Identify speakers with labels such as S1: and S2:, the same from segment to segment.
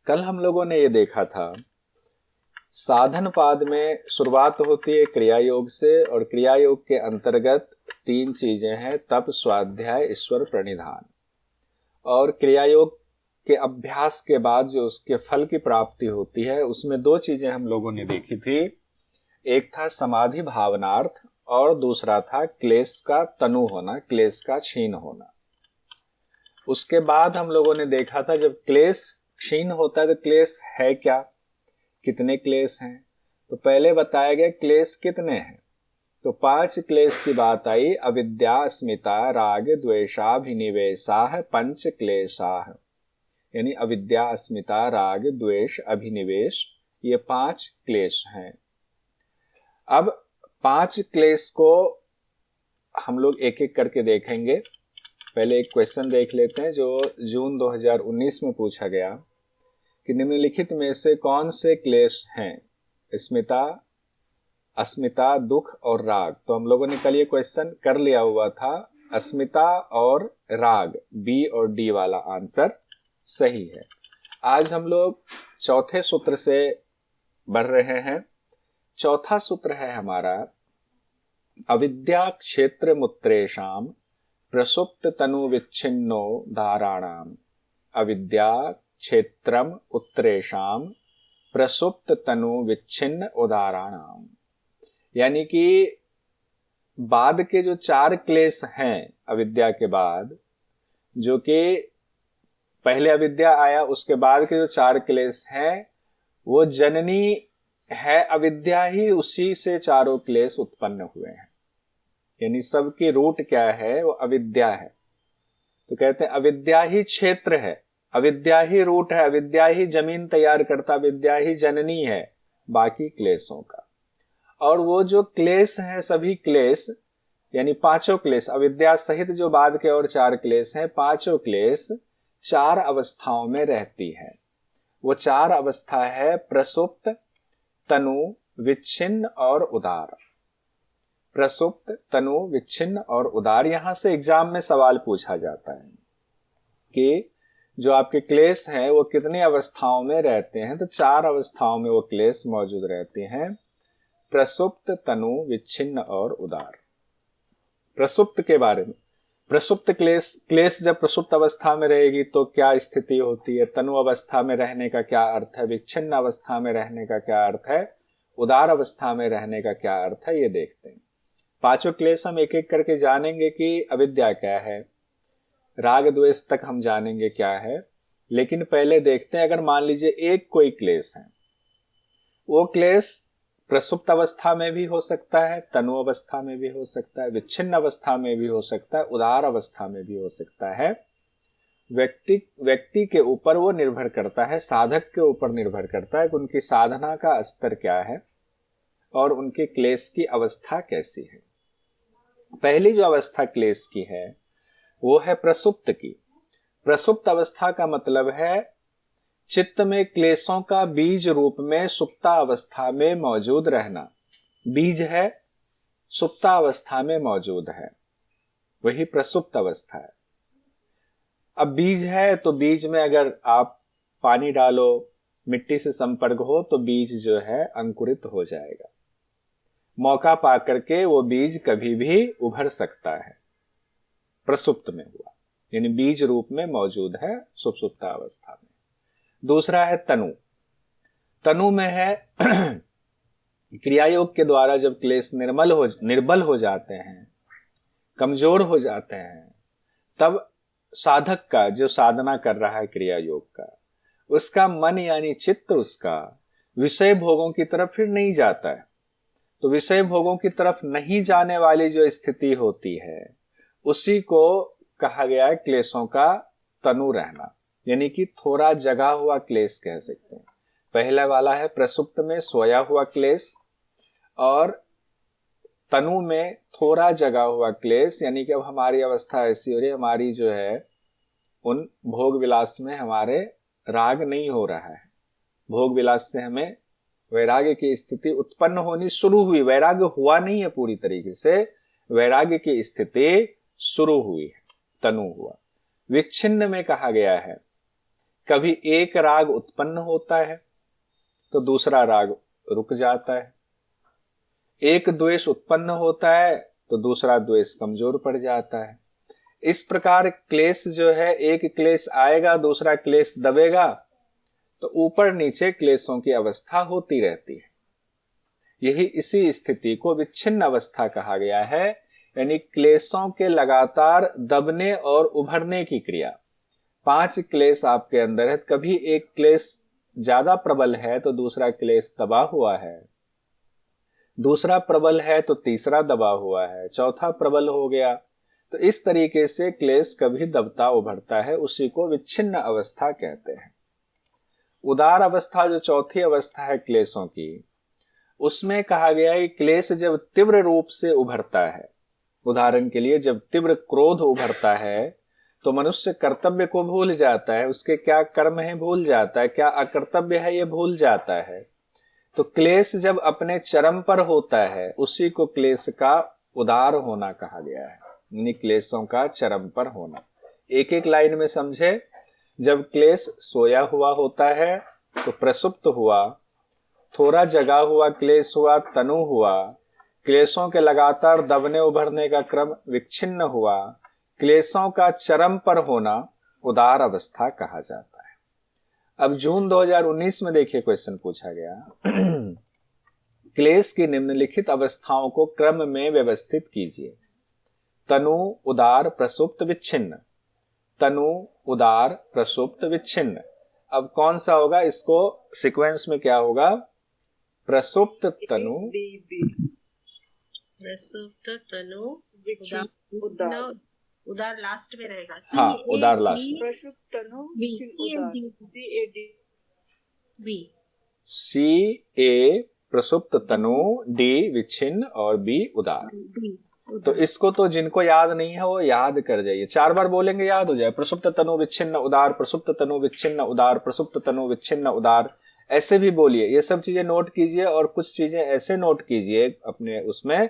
S1: कल हम लोगों ने ये देखा था, साधन पाद में शुरुआत होती है क्रिया योग से, और क्रिया योग के अंतर्गत 3 चीजें हैं, तप, स्वाध्याय, ईश्वर प्रणिधान। और क्रिया योग के अभ्यास के बाद जो उसके फल की प्राप्ति होती है, उसमें 2 चीजें हम लोगों ने देखी थी। एक था समाधि भावनार्थ, और दूसरा था क्लेश का तनु होना, क्लेश का क्षीण होना। उसके बाद हम लोगों ने देखा था, जब क्लेश क्षीण होता है तो क्लेश है क्या, कितने क्लेश हैं। तो पहले बताया गया क्लेश कितने हैं, तो 5 क्लेश की बात आई। अविद्या, अस्मिता, राग, द्वेषाभिनिवेशाः, 5 क्लेशाः। यानी अविद्या, अस्मिता, राग, द्वेष, अभिनिवेश, ये 5 क्लेश हैं। अब 5 क्लेश को हम लोग एक एक करके देखेंगे। पहले एक क्वेश्चन देख लेते हैं जो जून 2019 में पूछा गया कि निम्नलिखित में से कौन से क्लेश हैं, अस्मिता, दुख और राग। तो हम लोगों ने कल ये क्वेश्चन कर लिया हुआ था। अस्मिता और राग, बी और डी वाला आंसर सही है। आज हम लोग चौथे सूत्र से बढ़ रहे हैं। चौथा सूत्र है हमारा, अविद्या क्षेत्र मुत्रेषाम प्रसुप्त तनु विच्छिन्नो धाराणाम। अविद्या क्षेत्रम उत्रेषाम प्रसुप्त तनु विच्छिन्न उदाहरणाम। यानी कि बाद के जो 4 क्लेश हैं अविद्या के बाद, जो कि पहले अविद्या आया उसके बाद के जो 4 क्लेश हैं, वो जननी है अविद्या ही, उसी से चारों क्लेश उत्पन्न हुए हैं। यानी सबकी रूट क्या है, वो अविद्या है। तो कहते हैं अविद्या ही क्षेत्र है, अविद्या ही रूट है, अविद्या ही जमीन तैयार करता, अविद्या ही जननी है बाकी क्लेशों का। और वो जो क्लेश हैं, सभी क्लेश यानी 5 क्लेश, अविद्या सहित जो बाद के और 4 क्लेश हैं, 5 क्लेश 4 अवस्थाओं में रहती है। वो 4 अवस्था है प्रसुप्त, तनु, विच्छिन्न और उदार। प्रसुप्त, तनु, विच्छिन्न और उदार। यहां से एग्जाम में सवाल पूछा जाता है कि जो आपके क्लेश हैं वो कितनी अवस्थाओं में रहते हैं, तो 4 अवस्थाओं में वो क्लेश मौजूद रहते हैं, प्रसुप्त, तनु, विच्छिन्न और उदार। प्रसुप्त के बारे में, प्रसुप्त क्लेश जब प्रसुप्त अवस्था में रहेगी तो क्या स्थिति होती है, तनु अवस्था में रहने का क्या अर्थ है, विच्छिन्न अवस्था में रहने का क्या अर्थ है, उदार अवस्था में रहने का क्या अर्थ है, ये देखते हैं। 5 क्लेश हम एक एक करके जानेंगे कि अविद्या क्या है, राग द्वेष तक हम जानेंगे क्या है। लेकिन पहले देखते हैं, अगर मान लीजिए एक कोई क्लेश है, वो क्लेश प्रसुप्त अवस्था में भी हो सकता है, तनु अवस्था में भी हो सकता है, विच्छिन्न अवस्था में भी हो सकता है, उदार अवस्था में भी हो सकता है। व्यक्ति के ऊपर वो निर्भर करता है, साधक के ऊपर निर्भर करता है कि उनकी साधना का स्तर क्या है और उनके क्लेश की अवस्था कैसी है। पहली जो अवस्था क्लेश की है वो है प्रसुप्त की। प्रसुप्त अवस्था का मतलब है चित्त में क्लेशों का बीज रूप में सुप्ता अवस्था में मौजूद रहना। बीज है, सुप्ता अवस्था में मौजूद है, वही प्रसुप्त अवस्था है। अब बीज है तो बीज में अगर आप पानी डालो, मिट्टी से संपर्क हो, तो बीज जो है अंकुरित हो जाएगा। मौका पा करके वो बीज कभी भी उभर सकता है। प्रसुप्त में हुआ, यानी बीज रूप में मौजूद है सुप्ता अवस्था में। दूसरा है तनु। तनु में है क्रिया योग के द्वारा जब क्लेश निर्बल हो जाते हैं, कमजोर हो जाते हैं, तब साधक का जो साधना कर रहा है क्रिया योग का, उसका मन यानी चित्त उसका विषय भोगों की तरफ फिर नहीं जाता है। तो विषय भोगों की तरफ नहीं जाने वाली जो स्थिति होती है, उसी को कहा गया है क्लेशों का तनु रहना, यानी कि थोड़ा जगा हुआ क्लेश कह सकते हैं। पहला वाला है प्रसुप्त में सोया हुआ क्लेश, और तनु में थोड़ा जगा हुआ क्लेश, यानी कि अब हमारी अवस्था ऐसी हो रही है, हमारी जो है उन भोग विलास में हमारे राग नहीं हो रहा है। भोग विलास से हमें वैराग्य की स्थिति उत्पन्न होनी शुरू हुई, वैराग्य हुआ नहीं है पूरी तरीके से, वैराग्य की स्थिति शुरू हुई है, तनु हुआ। विच्छिन्न में कहा गया है, कभी एक राग उत्पन्न होता है तो दूसरा राग रुक जाता है, एक द्वेष उत्पन्न होता है तो दूसरा द्वेष कमजोर पड़ जाता है। इस प्रकार क्लेश जो है, एक क्लेश आएगा दूसरा क्लेश दबेगा तो ऊपर नीचे क्लेशों की अवस्था होती रहती है। यही इसी स्थिति को विच्छिन्न अवस्था कहा गया है, यानी क्लेशों के लगातार दबने और उभरने की क्रिया। 5 क्लेश आपके अंदर है, कभी एक क्लेश ज्यादा प्रबल है तो दूसरा क्लेश दबा हुआ है, दूसरा प्रबल है तो तीसरा दबा हुआ है, चौथा प्रबल हो गया। तो इस तरीके से क्लेश कभी दबता उभरता है, उसी को विच्छिन्न अवस्था कहते हैं। उदार अवस्था जो चौथी अवस्था है क्लेशों की, उसमें कहा गया है कि क्लेश जब तीव्र रूप से उभरता है, उदाहरण के लिए जब तीव्र क्रोध उभरता है तो मनुष्य कर्तव्य को भूल जाता है, उसके क्या कर्म है भूल जाता है, क्या अकर्तव्य है ये भूल जाता है। तो क्लेश जब अपने चरम पर होता है उसी को क्लेश का उदार होना कहा गया है, यानी क्लेशों का चरम पर होना। एक एक लाइन में समझे। जब क्लेश सोया हुआ होता है तो प्रसुप्त हुआ, थोड़ा जगा हुआ क्लेश हुआ तनु हुआ, क्लेशों के लगातार दबने उभरने का क्रम विच्छिन्न हुआ, क्लेशों का चरम पर होना उदार अवस्था कहा जाता है। अब जून 2019 में देखिए क्वेश्चन पूछा गया क्लेश की निम्नलिखित अवस्थाओं को क्रम में व्यवस्थित कीजिए। तनु, उदार, प्रसुप्त, विच्छिन्न। तनु, उदार, प्रसुप्त, विच्छिन्न। अब कौन सा होगा, इसको सीक्वेंस में क्या होगा, प्रसुप्त तनु,
S2: प्रसुप्त तनु, उदार लास्ट में रहेगा।
S1: हाँ, उदार लास्ट में।
S3: प्रसुप्त तनु,
S1: सी ए प्रसुप्त तनु, डी विच्छिन्न और बी उदार। तो इसको तो जिनको याद नहीं है वो याद कर जाइए, 4 बार बोलेंगे याद हो जाए। प्रसुप्त तनु विच्छिन्न उदार, प्रसुप्त तनु विच्छिन्न उदार, प्रसुप्त तनु विच्छिन्न उदार, ऐसे भी बोलिए। ये सब चीजें नोट कीजिए और कुछ चीजें ऐसे नोट कीजिए अपने उसमें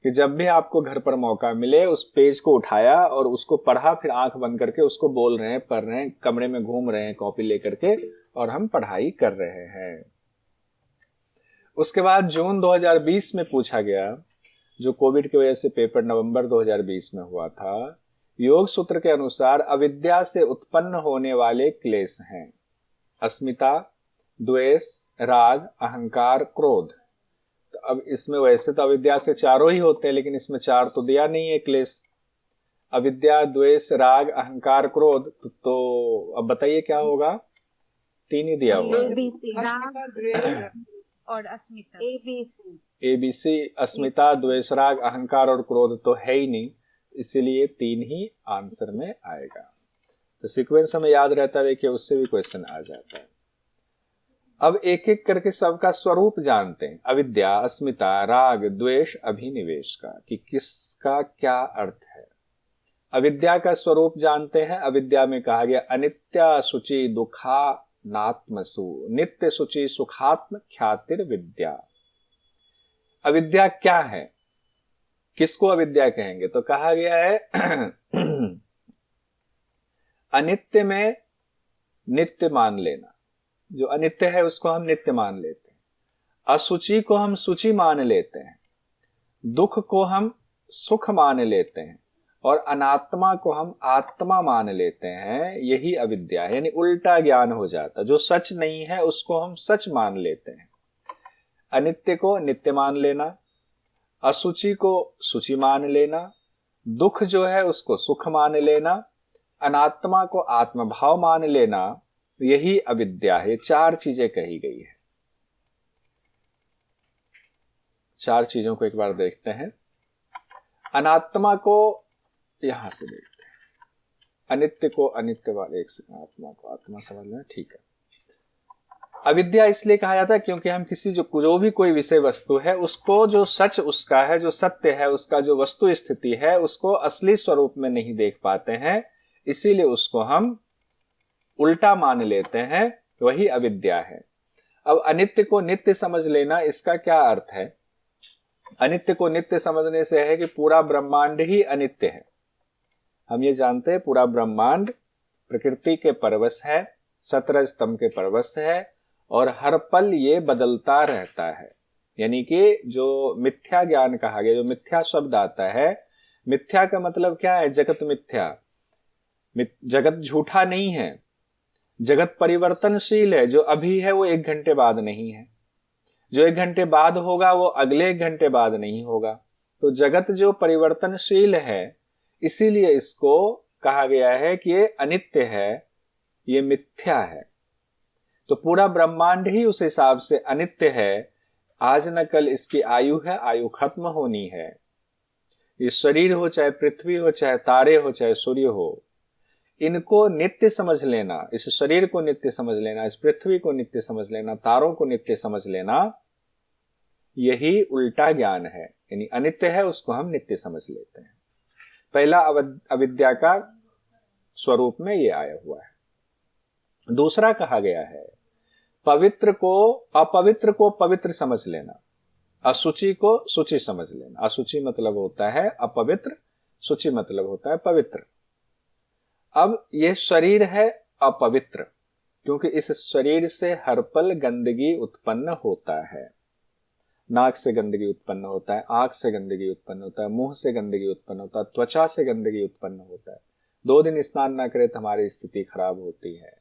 S1: कि जब भी आपको घर पर मौका मिले उस पेज को उठाया और उसको पढ़ा, फिर आंख बंद करके उसको बोल रहे हैं, पढ़ रहे हैं, कमरे में घूम रहे हैं कॉपी लेकर के और हम पढ़ाई कर रहे हैं। उसके बाद जून 2020 में पूछा गया, जो कोविड की वजह से पेपर नवंबर 2020 में हुआ था, योग सूत्र के अनुसार अविद्या से उत्पन्न होने वाले क्लेश हैं अस्मिता, द्वेष, राग, अहंकार, क्रोध। तो अब इसमें वैसे तो अविद्या से 4 ही होते हैं, लेकिन इसमें 4 तो दिया नहीं है क्लेश। अविद्या, द्वेष, राग, अहंकार, क्रोध। तो अब बताइए क्या होगा, 3 ही दिया हुआ है
S3: और अस्मिता,
S1: ABC, अस्मिता, द्वेष, राग, अहंकार और क्रोध तो है ही नहीं, इसीलिए 3 ही आंसर में आएगा। तो सीक्वेंस हमें याद रहता है, देखिए उससे भी क्वेश्चन आ जाता है। अब एक एक करके सबका स्वरूप जानते हैं। अविद्या, अस्मिता, राग, द्वेष, अभिनिवेश का, कि किसका क्या अर्थ है। अविद्या का स्वरूप जानते हैं। अविद्या में कहा गया अनित्या शुचि दुखा नात्मसु, नित्य शुचि सुखात्म ख्यातिर विद्या। अविद्या क्या है, किसको अविद्या कहेंगे, तो कहा गया है अनित्य में नित्य मान लेना, जो अनित्य है उसको हम नित्य मान लेते हैं, असुचि को हम सुचि मान लेते हैं, दुख को हम सुख मान लेते हैं और अनात्मा को हम आत्मा मान लेते हैं। यही अविद्या है, यानी उल्टा ज्ञान हो जाता। जो सच नहीं है उसको हम सच मान लेते हैं। अनित्य को नित्य मान लेना, असुचि को सुचि मान लेना, दुख जो है उसको सुख मान लेना, अनात्मा को आत्मभाव मान लेना, यही अविद्या है। 4 चीजें कही गई है। 4 चीजों को एक बार देखते हैं। अनात्मा को यहां से देखते हैं, अनित्य को अनित्य वाले, एक सेकंड, आत्मा को आत्मा समझ लें, ठीक है। अविद्या इसलिए कहा जाता है क्योंकि हम किसी जो भी कोई विषय वस्तु है उसको, जो सच उसका है, जो सत्य है उसका, जो वस्तु स्थिति है, उसको असली स्वरूप में नहीं देख पाते हैं, इसीलिए उसको हम उल्टा मान लेते हैं, वही अविद्या है। अब अनित्य को नित्य समझ लेना, इसका क्या अर्थ है। अनित्य को नित्य समझने से है कि पूरा ब्रह्मांड ही अनित्य है। हम ये जानते हैं पूरा ब्रह्मांड प्रकृति के परवश है, सतरज तम के परवश है और हर पल ये बदलता रहता है। यानी कि जो मिथ्या ज्ञान कहा गया, जो मिथ्या शब्द आता है, मिथ्या का मतलब क्या है? जगत मिथ्या। जगत झूठा नहीं है, जगत परिवर्तनशील है। जो अभी है वो 1 घंटे बाद नहीं है, जो 1 घंटे बाद होगा वो अगले 1 घंटे बाद नहीं होगा। तो जगत जो परिवर्तनशील है, इसीलिए इसको कहा गया है कि ये अनित्य है, ये मिथ्या है। तो पूरा ब्रह्मांड ही उस हिसाब से अनित्य है। आज न कल इसकी आयु है, आयु खत्म होनी है। ये शरीर हो, चाहे पृथ्वी हो, चाहे तारे हो, चाहे सूर्य हो, इनको नित्य समझ लेना, इस शरीर को नित्य समझ लेना, इस पृथ्वी को नित्य समझ लेना, तारों को नित्य समझ लेना, यही उल्टा ज्ञान है। यानी अनित्य है उसको हम नित्य समझ लेते हैं। पहला अविद्या का स्वरूप में ये आया हुआ है। दूसरा कहा गया है पवित्र को अपवित्र को पवित्र समझ लेना, अशुचि को शुचि समझ लेना। अशुचि मतलब होता है अपवित्र, शुचि मतलब होता है पवित्र। अब ये शरीर है अपवित्र, क्योंकि इस शरीर से हर पल गंदगी उत्पन्न होता है। नाक से गंदगी उत्पन्न होता है, आंख से गंदगी उत्पन्न होता है, मुंह से गंदगी उत्पन्न होता है, त्वचा से गंदगी उत्पन्न होता है। 2 दिन स्नान ना करे तो हमारी स्थिति खराब होती है।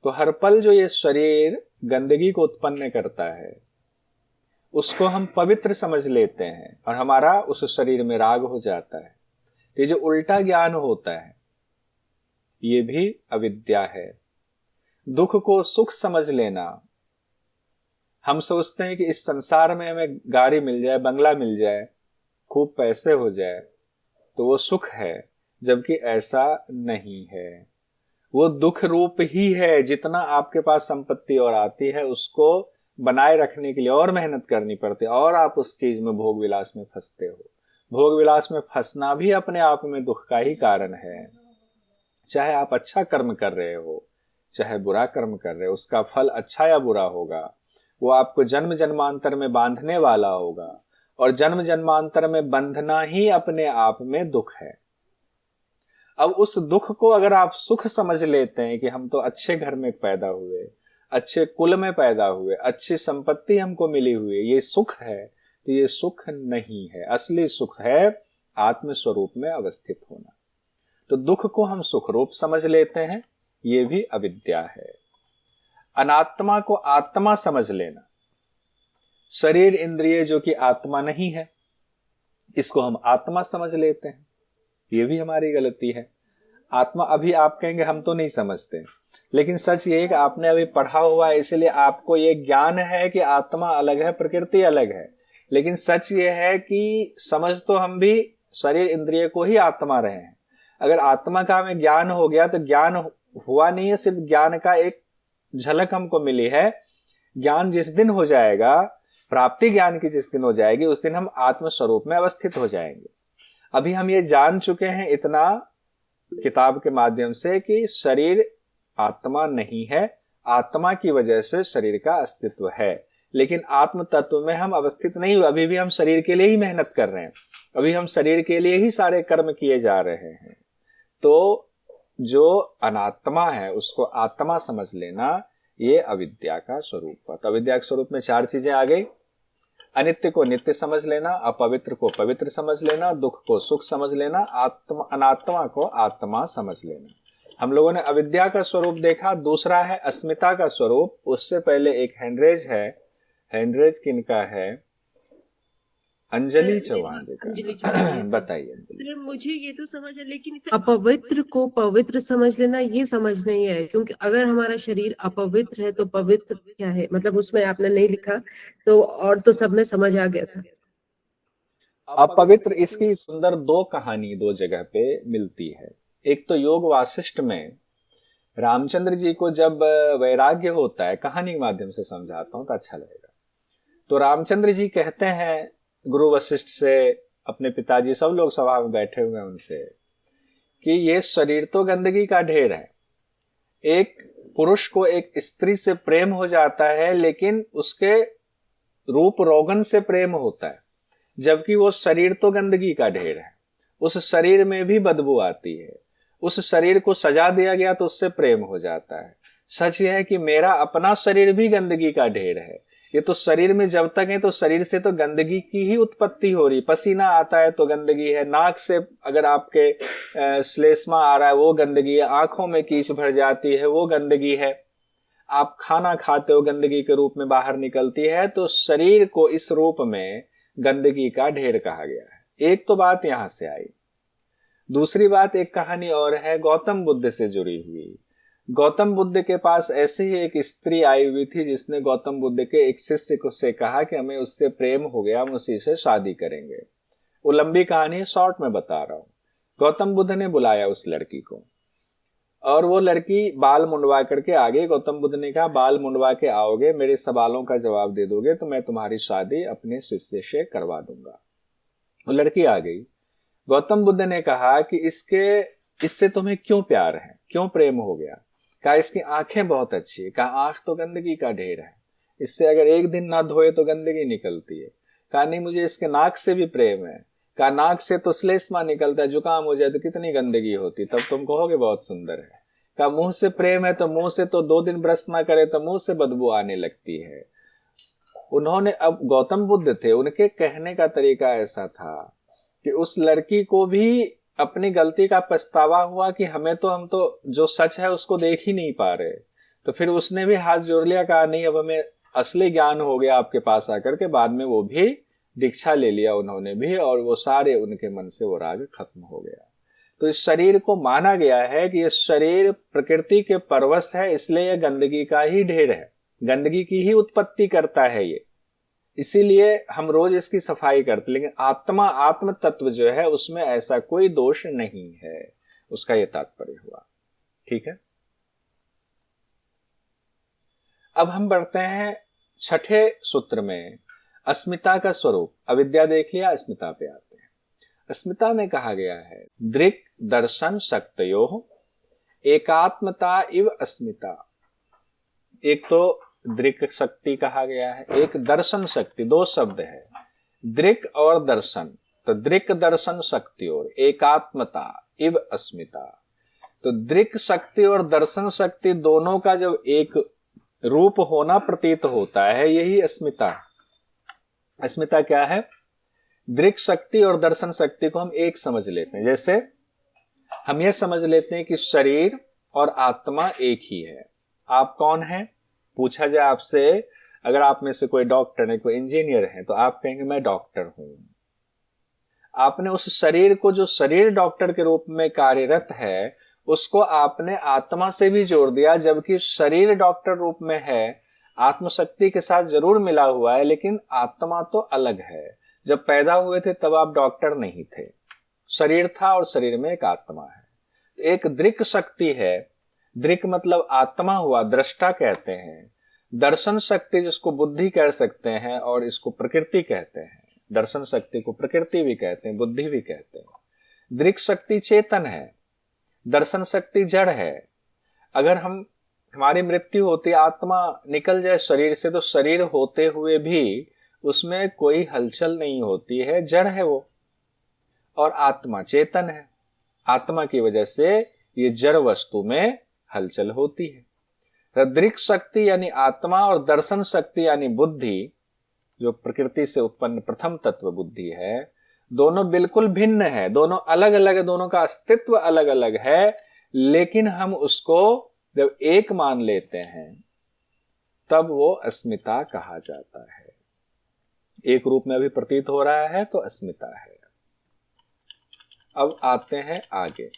S1: तो हर पल जो ये शरीर गंदगी को उत्पन्न करता है, उसको हम पवित्र समझ लेते हैं और हमारा उस शरीर में राग हो जाता है। तो ये जो उल्टा ज्ञान होता है, ये भी अविद्या है। दुख को सुख समझ लेना। हम सोचते हैं कि इस संसार में हमें गाड़ी मिल जाए, बंगला मिल जाए, खूब पैसे हो जाए तो वो सुख है, जबकि ऐसा नहीं है। वो दुख रूप ही है। जितना आपके पास संपत्ति और आती है, उसको बनाए रखने के लिए और मेहनत करनी पड़ती है, और आप उस चीज में भोग विलास में फंसते हो। भोग विलास में फंसना भी अपने आप में दुख का ही कारण है। चाहे आप अच्छा कर्म कर रहे हो, चाहे बुरा कर्म कर रहे हो, उसका फल अच्छा या बुरा होगा। वो आपको जन्म जन्मांतर में बांधने वाला होगा, और जन्म जन्मांतर में बंधना ही अपने आप में दुख है। अब उस दुख को अगर आप सुख समझ लेते हैं कि हम तो अच्छे घर में पैदा हुए, अच्छे कुल में पैदा हुए, अच्छी संपत्ति हमको मिली हुई है, ये सुख है, तो ये सुख नहीं है। असली सुख है आत्म स्वरूप में अवस्थित होना। तो दुख को हम सुख रूप समझ लेते हैं, ये भी अविद्या है। अनात्मा को आत्मा समझ लेना। शरीर इंद्रिय जो कि आत्मा नहीं है, इसको हम आत्मा समझ लेते हैं, ये भी हमारी गलती है। आत्मा, अभी आप कहेंगे हम तो नहीं समझते, लेकिन सच ये है कि आपने अभी पढ़ा हुआ है, इसलिए आपको ये ज्ञान है कि आत्मा अलग है, प्रकृति अलग है। लेकिन सच ये है कि समझ तो हम भी शरीर इंद्रिय को ही आत्मा रहे हैं। अगर आत्मा का हमें ज्ञान हो गया तो ज्ञान हुआ नहीं है, सिर्फ ज्ञान का एक झलक हमको मिली है। ज्ञान जिस दिन हो जाएगा, प्राप्ति ज्ञान की जिस दिन हो जाएगी, उस दिन हम आत्म स्वरूप में अवस्थित हो जाएंगे। अभी हम ये जान चुके हैं इतना किताब के माध्यम से कि शरीर आत्मा नहीं है, आत्मा की वजह से शरीर का अस्तित्व है, लेकिन आत्म तत्व में हम अवस्थित नहीं हुए। अभी भी हम शरीर के लिए ही मेहनत कर रहे हैं, अभी हम शरीर के लिए ही सारे कर्म किए जा रहे हैं। तो जो अनात्मा है उसको आत्मा समझ लेना, ये अविद्या का स्वरूप है। तो अविद्या के स्वरूप में 4 चीजें आ गई। अनित्य को नित्य समझ लेना, अपवित्र को पवित्र समझ लेना, दुख को सुख समझ लेना, अनात्मा को आत्मा समझ लेना। हम लोगों ने अविद्या का स्वरूप देखा। दूसरा है अस्मिता का स्वरूप। उससे पहले एक हैंडरेज है। हैंडरेज किनका है? अंजलि चौहान जी का। बताइए
S2: सर, मुझे ये तो समझ है, लेकिन इसे
S4: अपवित्र को पवित्र समझ लेना ये समझ नहीं है, क्योंकि अगर हमारा शरीर अपवित्र है तो पवित्र क्या है, मतलब उसमें आपने नहीं लिखा तो, और तो सब में समझ आ गया था।
S1: अपवित्र, इसकी सुंदर 2 कहानी 2 जगह पे मिलती है। एक तो योग वासिष्ठ में रामचंद्र जी को जब वैराग्य होता है, कहानी के माध्यम से समझाता हूं तो अच्छा लगेगा। तो रामचंद्र जी कहते हैं गुरु वशिष्ठ से, अपने पिताजी, सब लोग सभा में बैठे हुए हैं, उनसे कि ये शरीर तो गंदगी का ढेर है। एक पुरुष को एक स्त्री से प्रेम हो जाता है, लेकिन उसके रूप रोगन से प्रेम होता है, जबकि वो शरीर तो गंदगी का ढेर है। उस शरीर में भी बदबू आती है। उस शरीर को सजा दिया गया तो उससे प्रेम हो जाता है। सच यह है कि मेरा अपना शरीर भी गंदगी का ढेर है। ये तो शरीर में जब तक है तो शरीर से तो गंदगी की ही उत्पत्ति हो रही। पसीना आता है तो गंदगी है, नाक से अगर आपके श्लेष्मा आ रहा है वो गंदगी है, आंखों में कीच भर जाती है वो गंदगी है, आप खाना खाते हो गंदगी के रूप में बाहर निकलती है। तो शरीर को इस रूप में गंदगी का ढेर कहा गया है। एक तो बात यहां से आई। दूसरी बात, एक कहानी और है गौतम बुद्ध से जुड़ी हुई। गौतम बुद्ध के पास ऐसे ही एक स्त्री आई हुई थी जिसने गौतम बुद्ध के एक शिष्य से कहा कि हमें उससे प्रेम हो गया, हम उसी से शादी करेंगे। वो लंबी कहानी शॉर्ट में बता रहा हूं। गौतम बुद्ध ने बुलाया उस लड़की को और वो लड़की बाल मुंडवा करके आ गई। गौतम बुद्ध ने कहा, बाल मुंडवा के आओगे, मेरे सवालों का जवाब दे दोगे तो मैं तुम्हारी शादी अपने शिष्य से करवा दूंगा। वो लड़की आ गई। गौतम बुद्ध ने कहा कि इससे तुम्हें क्यों प्यार है, क्यों प्रेम हो गया? कहा इसकी आंखें बहुत अच्छी है। कहा आंख तो गंदगी का ढेर है, इससे अगर एक दिन ना धोए तो गंदगी निकलती है। कहा नहीं, मुझे इसके नाक से भी प्रेम है। कहा नाक से तो श्लेष्मा निकलता है, जुकाम हो जाए तो कितनी गंदगी होती, तब तुम कहोगे बहुत सुंदर है। कहा मुंह से प्रेम है, तो मुंह से तो 2 दिन ब्रश ना करे तो मुंह से बदबू आने लगती है। उन्होंने, अब गौतम बुद्ध थे, उनके कहने का तरीका ऐसा था कि उस लड़की को भी अपनी गलती का पछतावा हुआ कि हम तो जो सच है उसको देख ही नहीं पा रहे। तो फिर उसने भी हाथ जोड़ लिया, कहा नहीं अब हमें असली ज्ञान हो गया आपके पास आकर के। बाद में वो भी दीक्षा ले लिया उन्होंने भी, और वो सारे उनके मन से वो राग खत्म हो गया। तो इस शरीर को माना गया है कि ये शरीर प्रकृति के परवश है, इसलिए यह गंदगी का ही ढेर है, गंदगी की ही उत्पत्ति करता है ये, इसीलिए हम रोज इसकी सफाई करते। लेकिन आत्म तत्व जो है उसमें ऐसा कोई दोष नहीं है, उसका ये तात्पर्य हुआ। ठीक है, अब हम बढ़ते हैं 6ठे सूत्र में, अस्मिता का स्वरूप। अविद्या देख लिया, अस्मिता पे आते हैं। अस्मिता में कहा गया है दृक् दर्शन शक्तयोः एकात्मता इव अस्मिता। एक तो दृक् शक्ति कहा गया है, एक दर्शन शक्ति, 2 शब्द है, दृक् और दर्शन। तो दृक् दर्शन शक्ति और एकात्मता इव अस्मिता। तो दृक् शक्ति और दर्शन शक्ति दोनों का जब एक रूप होना प्रतीत होता है, यही अस्मिता। अस्मिता क्या है? दृक् शक्ति और दर्शन शक्ति को हम एक समझ लेते हैं। जैसे हम ये समझ लेते हैं कि शरीर और आत्मा एक ही है। आप कौन हैं? पूछा जाए आपसे, अगर आप में से कोई डॉक्टर है, कोई इंजीनियर है, तो आप कहेंगे मैं डॉक्टर हूं। आपने उस शरीर को, जो शरीर डॉक्टर के रूप में कार्यरत है, उसको आपने आत्मा से भी जोड़ दिया, जबकि शरीर डॉक्टर रूप में है, आत्मशक्ति के साथ जरूर मिला हुआ है, लेकिन आत्मा तो अलग है। जब पैदा हुए थे तब आप डॉक्टर नहीं थे, शरीर था और शरीर में एक आत्मा है। एक दृक् शक्ति है, दृक् मतलब आत्मा हुआ, दृष्टा कहते हैं। दर्शन शक्ति जिसको बुद्धि कह सकते हैं, और इसको प्रकृति कहते हैं। दर्शन शक्ति को प्रकृति भी कहते हैं, बुद्धि भी कहते हैं। दृक् शक्ति चेतन है, दर्शन शक्ति जड़ है। अगर हमारी मृत्यु होती, आत्मा निकल जाए शरीर से, तो शरीर होते हुए भी उसमें कोई हलचल नहीं होती है, जड़ है वो। और आत्मा चेतन है, आत्मा की वजह से ये जड़ वस्तु में हलचल होती है। तो दृक् शक्ति यानी आत्मा और दर्शन शक्ति यानी बुद्धि, जो प्रकृति से उत्पन्न प्रथम तत्व बुद्धि है, दोनों बिल्कुल भिन्न है, दोनों अलग अलग है, दोनों का अस्तित्व अलग अलग है। लेकिन हम उसको जब एक मान लेते हैं तब वो अस्मिता कहा जाता है। एक रूप में अभी प्रतीत हो रहा है तो अस्मिता है। अब आते हैं आगे।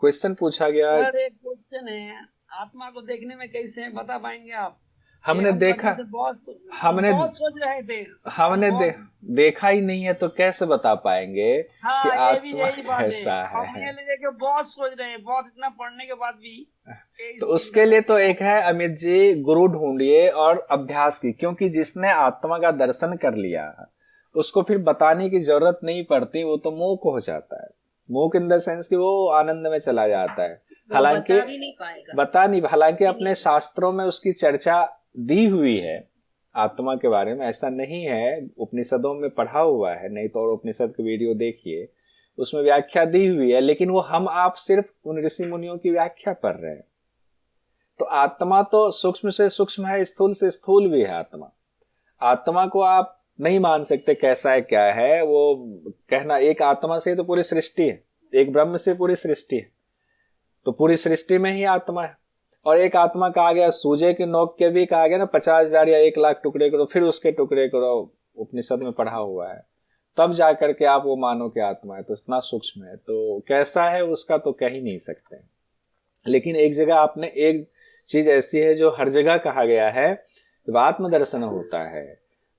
S1: क्वेश्चन पूछा गया,
S5: सर एक क्वेश्चन है, आत्मा को देखने में कैसे है, बता पाएंगे आप?
S1: हमने देखा, हमने
S5: बहुत सोच रहे थे,
S1: हमने देखा ही नहीं है तो कैसे बता पाएंगे
S5: हाँ,
S1: कि
S5: ये भी
S1: आत्मा
S5: यही बात है।
S1: ऐसा है।
S5: हम ये लेके बहुत सोच रहे हैं, बहुत इतना पढ़ने के बाद भी।
S1: तो उसके लिए तो एक है, अमित जी, गुरु ढूंढिए और अभ्यास की, क्योंकि जिसने आत्मा का दर्शन कर लिया उसको फिर बताने की जरूरत नहीं पड़ती, वो तो मूक हो जाता है। मूक इन द सेंस कि वो आनंद में चला जाता है। हालांकि बता नहीं, हालांकि अपने शास्त्रों में उसकी चर्चा दी हुई है आत्मा के बारे में, ऐसा नहीं है, उपनिषदों में पढ़ा हुआ है, नहीं तो और उपनिषद की वीडियो देखिए, उसमें व्याख्या दी हुई है। लेकिन वो हम आप सिर्फ उन ऋषि मुनियों की व्याख्या पढ़ रहे हैं। तो आत्मा तो सूक्ष्म से सूक्ष्म है, स्थूल से स्थूल भी है आत्मा। आत्मा को आप नहीं मान सकते कैसा है क्या है, वो कहना एक आत्मा से तो पूरी सृष्टि है, एक ब्रह्म से पूरी सृष्टि है, तो पूरी सृष्टि में ही आत्मा है। और एक आत्मा कहा गया सूजे की नोक के भी कहा गया ना 50,000 या 1,00,000 टुकड़े करो, फिर उसके टुकड़े करो, उपनिषद में पढ़ा हुआ है, तब जाकर के आप वो मानो कि आत्मा है। तो इतना सूक्ष्म है, तो कैसा है उसका तो कह ही नहीं सकते। लेकिन एक जगह आपने एक चीज ऐसी है जो हर जगह कहा गया है, जब आत्मदर्शन होता है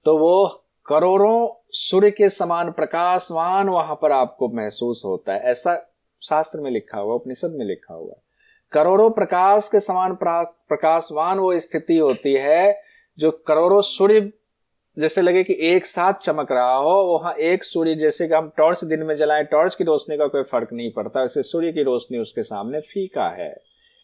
S1: तो वो करोड़ों सूर्य के समान प्रकाशवान वहां पर आपको महसूस होता है। ऐसा शास्त्र में लिखा हुआ, उपनिषद में लिखा हुआ। करोड़ों प्रकाश के समान प्रकाशवान वो स्थिति होती है जो करोड़ों सूर्य जैसे लगे कि एक साथ चमक रहा हो। वहां एक सूर्य, जैसे कि हम टॉर्च दिन में जलाएं, टॉर्च की रोशनी का कोई फर्क नहीं पड़ता, वैसे सूर्य की रोशनी उसके सामने फीका है।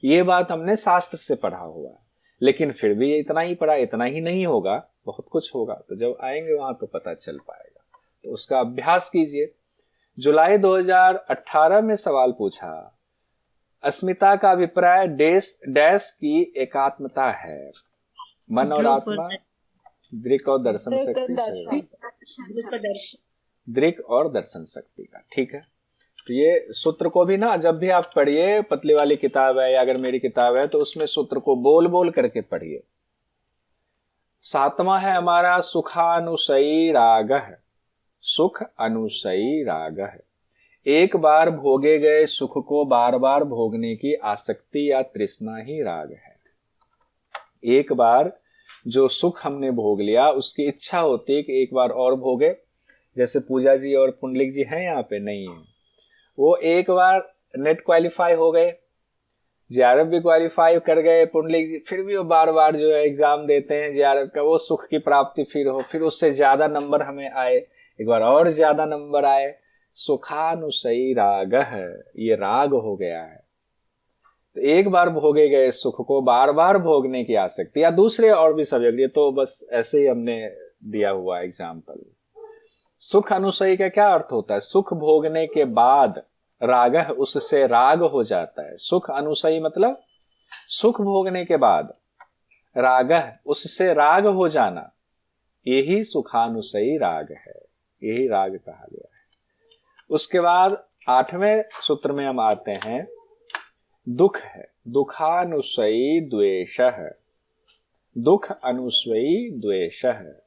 S1: ये बात हमने शास्त्र से पढ़ा हुआ है। लेकिन फिर भी इतना ही पढ़ा, इतना ही नहीं होगा, बहुत कुछ होगा। तो जब आएंगे वहां तो पता चल पाएगा, तो उसका अभ्यास कीजिए। जुलाई 2018 में सवाल पूछा, अस्मिता का अभिप्राय डैश की एकात्मता है, मन और आत्मा, दृक और दर्शन शक्ति, दृक और दर्शन शक्ति का। ठीक है, तो ये सूत्र को भी ना जब भी आप पढ़िए, पतली वाली किताब है या अगर मेरी किताब है तो उसमें सूत्र को बोल बोल करके पढ़िए। 7वां है हमारा सुखानुसयी राग है, सुख अनुसयी राग है। एक बार भोगे गए सुख को बार बार भोगने की आसक्ति या तृष्णा ही राग है। एक बार जो सुख हमने भोग लिया उसकी इच्छा होती है कि एक बार और भोगे। जैसे पूजा जी और पुंडलिक जी हैं यहाँ पे, नहीं है, वो एक बार नेट क्वालिफाई हो गए, जेआरएफ भी क्वालिफाई कर गए पुंडलिक जी, फिर भी वो बार बार जो है एग्जाम देते हैं जेआरएफ का, वो सुख की प्राप्ति फिर हो, फिर उससे ज्यादा नंबर हमें आए, एक बार और ज्यादा नंबर आए। सुखानुसयी राग है, ये राग हो गया है। तो एक बार भोगे गए सुख को बार बार भोगने की आसक्ति, या दूसरे और भी सब्जेक्ट, ये तो बस ऐसे ही हमने दिया हुआ एग्जाम्पल। सुख अनुसयी का क्या अर्थ होता है? सुख भोगने के बाद राग, उससे राग हो जाता है। सुख अनुसयी मतलब सुख भोगने के बाद राग, उससे राग हो जाना, यही सुखानुसयी राग है, यही राग कहा गया है। उसके बाद 8वें सूत्र में हम आते हैं, दुख है, दुखानुसयी द्वेष है, दुख अनुसयी द्वेष है।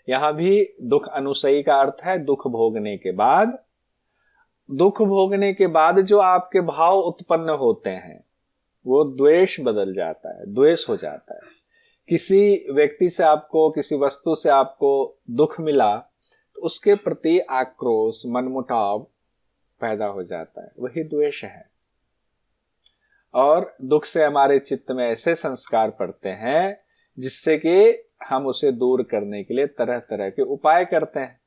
S1: यहां भी दुख अनुसयी का अर्थ है दुख भोगने के बाद। दुख भोगने के बाद जो आपके भाव उत्पन्न होते हैं वो द्वेष बदल जाता है, द्वेष हो जाता है। किसी व्यक्ति से आपको, किसी वस्तु से आपको दुख मिला तो उसके प्रति आक्रोश, मनमुटाव पैदा हो जाता है, वही द्वेष है। और दुख से हमारे चित्त में ऐसे संस्कार पड़ते हैं जिससे कि हम उसे दूर करने के लिए तरह तरह के उपाय करते हैं।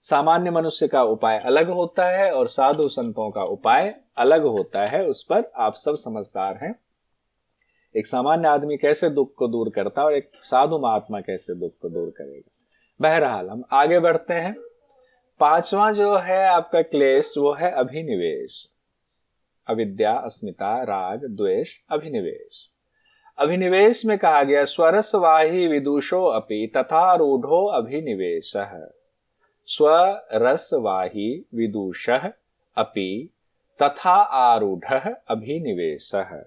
S1: सामान्य मनुष्य का उपाय अलग होता है और साधु संतों का उपाय अलग होता है, उस पर आप सब समझदार हैं। एक सामान्य आदमी कैसे दुख को दूर करता है और एक साधु महात्मा कैसे दुख को दूर करेगा। बहरहाल हम आगे बढ़ते हैं। 5वां जो है आपका क्लेश वो है अभिनिवेश। अविद्या, अस्मिता, राग, द्वेष, अभिनिवेश। अभिनिवेश में कहा गया स्वरसवाही विदुषो अपि तथा रूढ़ो अभिनिवेशः। स्वरसवाही विदुषः अपि तथा आरूढ़ः अभिनिवेशः।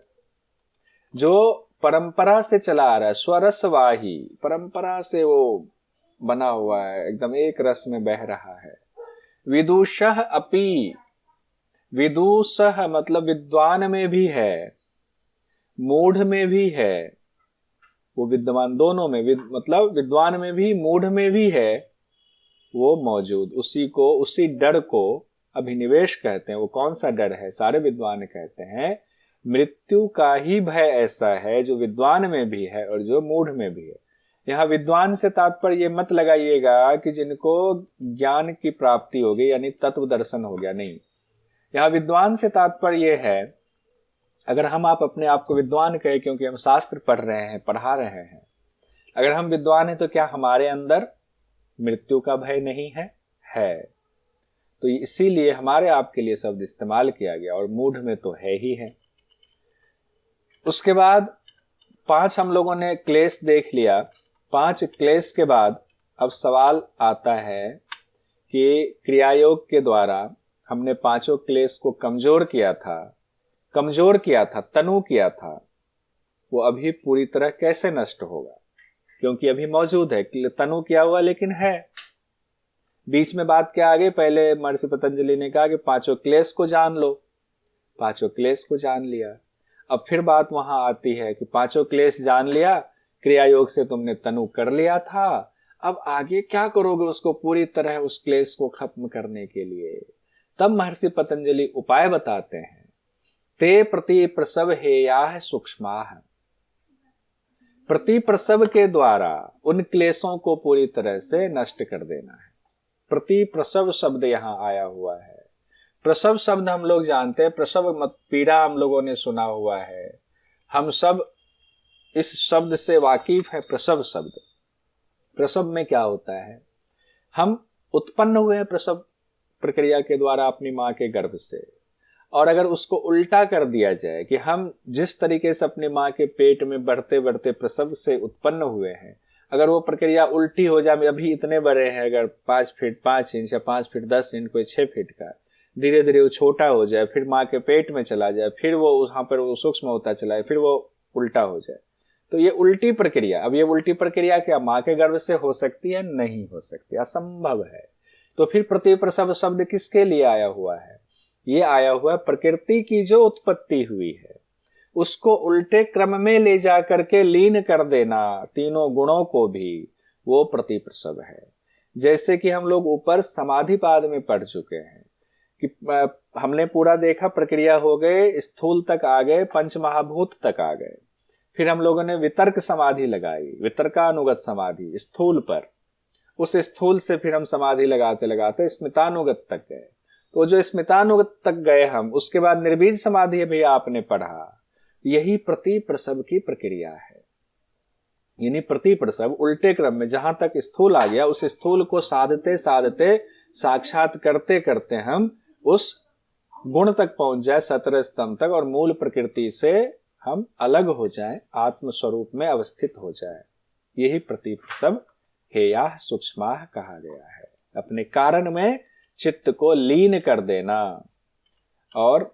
S1: जो परंपरा से चला आ रहा है, स्वरसवाही, परंपरा से वो बना हुआ है, एकदम एक रस में बह रहा है। विदुषः अपि, विदुषः मतलब विद्वान में भी है, मूढ़ में भी है। वो विद्वान दोनों में, मतलब विद्वान में भी मूढ़ में भी है वो मौजूद। उसी को, उसी डर को अभिनिवेश कहते हैं। वो कौन सा डर है? सारे विद्वान कहते हैं मृत्यु का ही भय ऐसा है जो विद्वान में भी है और जो मूढ़ में भी है। यहाँ विद्वान से तात्पर्य ये मत लगाइएगा कि जिनको ज्ञान की प्राप्ति हो गई यानी तत्व दर्शन हो गया, नहीं। यहाँ विद्वान से तात्पर्य ये है, अगर हम आप अपने आप को विद्वान कहें क्योंकि हम शास्त्र पढ़ रहे हैं, पढ़ा रहे हैं, अगर हम विद्वान हैं तो क्या हमारे अंदर मृत्यु का भय नहीं है? है। तो इसीलिए हमारे आपके लिए शब्द इस्तेमाल किया गया, और मूढ़ में तो है ही है। उसके बाद 5 हम लोगों ने क्लेश देख लिया। 5 क्लेश के बाद अब सवाल आता है कि क्रियायोग के द्वारा हमने 5 क्लेश को कमजोर किया था, तनु किया था, वो अभी पूरी तरह कैसे नष्ट होगा? क्योंकि अभी मौजूद है, तनु किया हुआ लेकिन है। बीच में बात क्या आ गई? पहले महर्षि पतंजलि ने कहा कि 5 क्लेश को जान लो, 5 क्लेश को जान लिया। अब फिर बात वहां आती है कि 5 क्लेश जान लिया, क्रिया योग से तुमने तनु कर लिया था, अब आगे क्या करोगे उसको पूरी तरह उस क्लेश को खत्म करने के लिए? तब महर्षि पतंजलि उपाय बताते हैं। ते प्रति प्रसव हेयाः सूक्ष्माः, प्रति प्रसव के द्वारा उन क्लेशों को पूरी तरह से नष्ट कर देना है। प्रति प्रसव शब्द यहां आया हुआ है। प्रसव शब्द हम लोग जानते हैं, प्रसव मत पीड़ा हम लोगों ने सुना हुआ है, हम सब इस शब्द से वाकिफ है। प्रसव शब्द, प्रसव में क्या होता है? हम उत्पन्न हुए हैं प्रसव प्रक्रिया के द्वारा अपनी मां के गर्भ से, और अगर उसको उल्टा कर दिया जाए कि हम जिस तरीके से अपनी मां के पेट में बढ़ते बढ़ते प्रसव से उत्पन्न हुए हैं, अगर वो प्रक्रिया उल्टी हो जाए, अभी इतने बड़े हैं, अगर 5 फीट 5 इंच या 5 फीट 10 इंच, कोई 6 फीट का, धीरे धीरे वो छोटा हो जाए, फिर माँ के पेट में चला जाए, फिर वो वहां पर वो सूक्ष्म होता चला जाए, फिर वो उल्टा हो जाए, तो ये उल्टी प्रक्रिया। अब ये उल्टी प्रक्रिया क्या माँ के गर्भ से हो सकती है? नहीं हो सकती, असंभव है। तो फिर प्रतिप्रसव शब्द किसके लिए आया हुआ है? ये आया हुआ है प्रकृति की जो उत्पत्ति हुई है उसको उल्टे क्रम में ले जा करके लीन कर देना, तीनों गुणों को भी, वो प्रतिप्रसव है। जैसे कि हम लोग ऊपर समाधि पाद में पढ़ चुके हैं कि हमने पूरा देखा, प्रक्रिया हो गए, स्थूल तक आ गए, पंच महाभूत तक आ गए, फिर हम लोगों ने वितर्क समाधि लगाई, वितर्कानुगत समाधि स्थूल पर, उस स्थूल से फिर हम समाधि लगाते लगाते स्मितानुगत तक गए। तो जो स्मितानुगत तक गए हम, उसके बाद निर्बीज समाधि भी आपने पढ़ा। यही प्रतिप्रसव की प्रक्रिया है। यानी प्रतिप्रसव उल्टे क्रम में जहां तक स्थूल आ गया, उस स्थूल को साधते साधते साक्षात करते करते हम उस गुण तक पहुंच जाए, 17 स्तंभ तक, और मूल प्रकृति से हम अलग हो जाए, आत्म स्वरूप में अवस्थित हो जाए। यही प्रतिप्रसव हेयाः सूक्ष्माः कहा गया है। अपने कारण में चित्त को लीन कर देना, और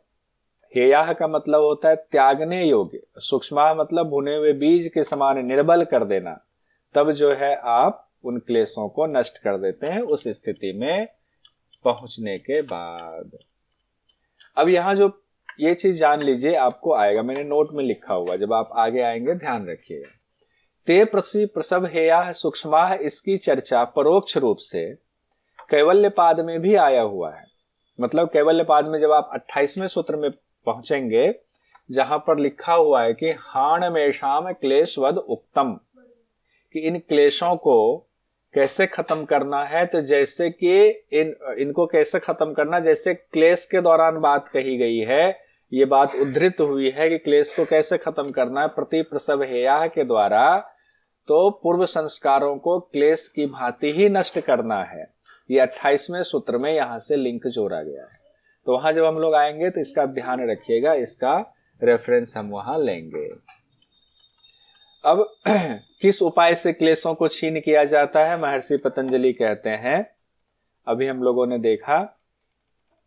S1: हेयाः का मतलब होता है त्यागने योग्य, सूक्ष्माः मतलब भुने हुए बीज के समान निर्बल कर देना। तब जो है आप उन क्लेशों को नष्ट कर देते हैं उस स्थिति में पहुंचने के बाद। अब यहां जो ये चीज जान लीजिए, आपको आएगा, मैंने नोट में लिखा हुआ, जब आप आगे आएंगे ध्यान रखिएगा। ते प्रति प्रसव हेयाः सूक्ष्माः, इसकी चर्चा परोक्ष रूप से कैवल्य पाद में भी आया हुआ है। मतलब कैवल्य पाद में जब आप 28वें सूत्र में पहुंचेंगे, जहां पर लिखा हुआ है कि हाणमेषाम क्लेशवद उक्तम, कि इन क्लेशों को कैसे खत्म करना है, तो जैसे कि इनको कैसे खत्म करना, जैसे क्लेश के दौरान बात कही गई है, ये बात उद्धृत हुई है कि क्लेश को कैसे खत्म करना है प्रतिप्रसव हेयाः के द्वारा, तो पूर्व संस्कारों को क्लेश की भांति ही नष्ट करना है। ये 28वें सूत्र में यहां से लिंक जोड़ा गया है। तो वहां जब हम लोग आएंगे तो इसका ध्यान रखिएगा, इसका रेफरेंस हम वहां लेंगे। अब किस उपाय से क्लेशों को छीन किया जाता है? महर्षि पतंजलि कहते हैं, अभी हम लोगों ने देखा,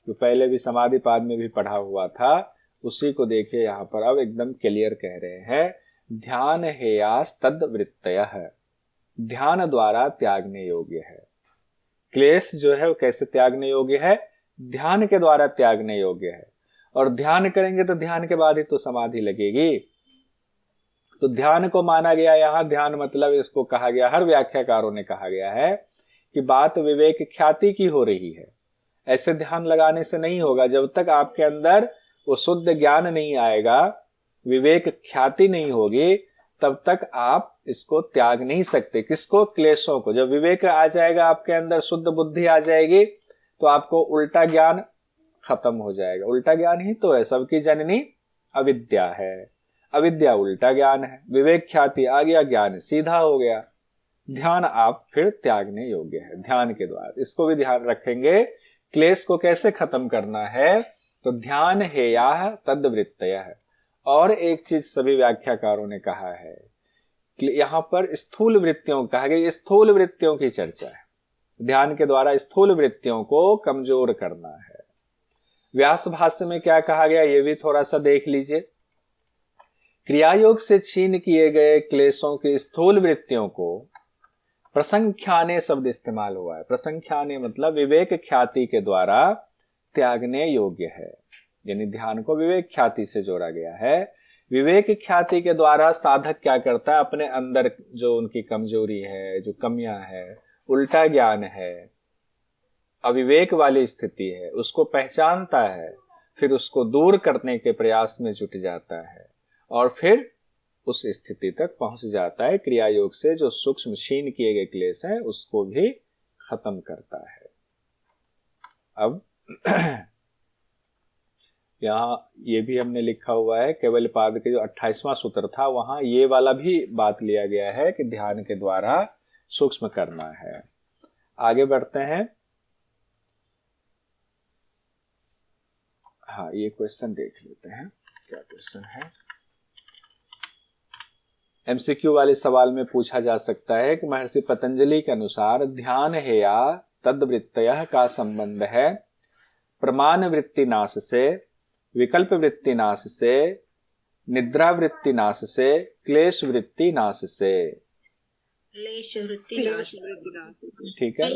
S1: तो पहले भी समाधि पाद में भी पढ़ा हुआ था, उसी को देखिए यहां पर अब एकदम क्लियर कह रहे हैं। ध्यान हेयास तद वृत्तयः, ध्यान द्वारा त्यागने योग्य है। क्लेश जो है वो कैसे त्यागने योग्य है? ध्यान के द्वारा त्यागने योग्य है। और ध्यान करेंगे तो ध्यान के बाद ही तो समाधि लगेगी। तो ध्यान को माना गया यहां, ध्यान मतलब इसको कहा गया, हर व्याख्याकारों ने कहा गया है कि बात विवेक ख्याति की हो रही है। ऐसे ध्यान लगाने से नहीं होगा, जब तक आपके अंदर वो शुद्ध ज्ञान नहीं आएगा, विवेक ख्याति नहीं होगी, तब तक आप इसको त्याग नहीं सकते। किसको? क्लेशों को। जब विवेक आ जाएगा आपके अंदर, शुद्ध बुद्धि आ जाएगी, तो आपको उल्टा ज्ञान खत्म हो जाएगा। उल्टा ज्ञान ही तो है, सबकी जननी अविद्या है, अविद्या उल्टा ज्ञान है, विवेक ख्याति आ गया, ज्ञान सीधा हो गया। ध्यान आप फिर त्यागने योग्य है ध्यान के द्वारा। इसको भी ध्यान रखेंगे। क्लेश को कैसे खत्म करना है? तो ध्यान हेयाः तद्वृत्तयः, और एक चीज सभी व्याख्याकारों ने कहा है कि यहां पर स्थूल वृत्तियों कहा गया, स्थूल वृत्तियों की चर्चा है। ध्यान के द्वारा स्थूल वृत्तियों को कमजोर करना है। व्यास भाष्य में क्या कहा गया ये भी थोड़ा सा देख लीजिए। क्रियायोग से छीन किए गए क्लेशों की स्थूल वृत्तियों को प्रसंख्याने शब्द इस्तेमाल हुआ है। प्रसंख्याने मतलब विवेक ख्याति के द्वारा त्यागने योग्य है, यानी ध्यान को विवेक ख्याति से जोड़ा गया है। विवेक ख्याति के द्वारा साधक क्या करता है, अपने अंदर जो उनकी कमजोरी है, जो कमियां है, उल्टा ज्ञान है, अविवेक वाली स्थिति है, उसको पहचानता है, फिर उसको दूर करने के प्रयास में जुट जाता है और फिर उस स्थिति तक पहुंच जाता है। क्रिया योग से जो सूक्ष्म क्षीण किए गए क्लेश हैं उसको भी खत्म करता है। अब यहाँ ये भी हमने लिखा हुआ है, केवल पाद के जो 28वां सूत्र था वहां ये वाला भी बात लिया गया है कि ध्यान के द्वारा सूक्ष्म करना है। आगे बढ़ते हैं। हाँ, ये क्वेश्चन देख लेते हैं, क्या क्वेश्चन है। एमसीक्यू वाले सवाल में पूछा जा सकता है कि महर्षि पतंजलि के अनुसार ध्यान है या तद्वृत्तयः का संबंध है प्रमाण वृत्ति नाश से, विकल्प वृत्ति नाश से, निद्रा वृत्ति नाश से, क्लेश वृत्ति नाश से। ठीक है,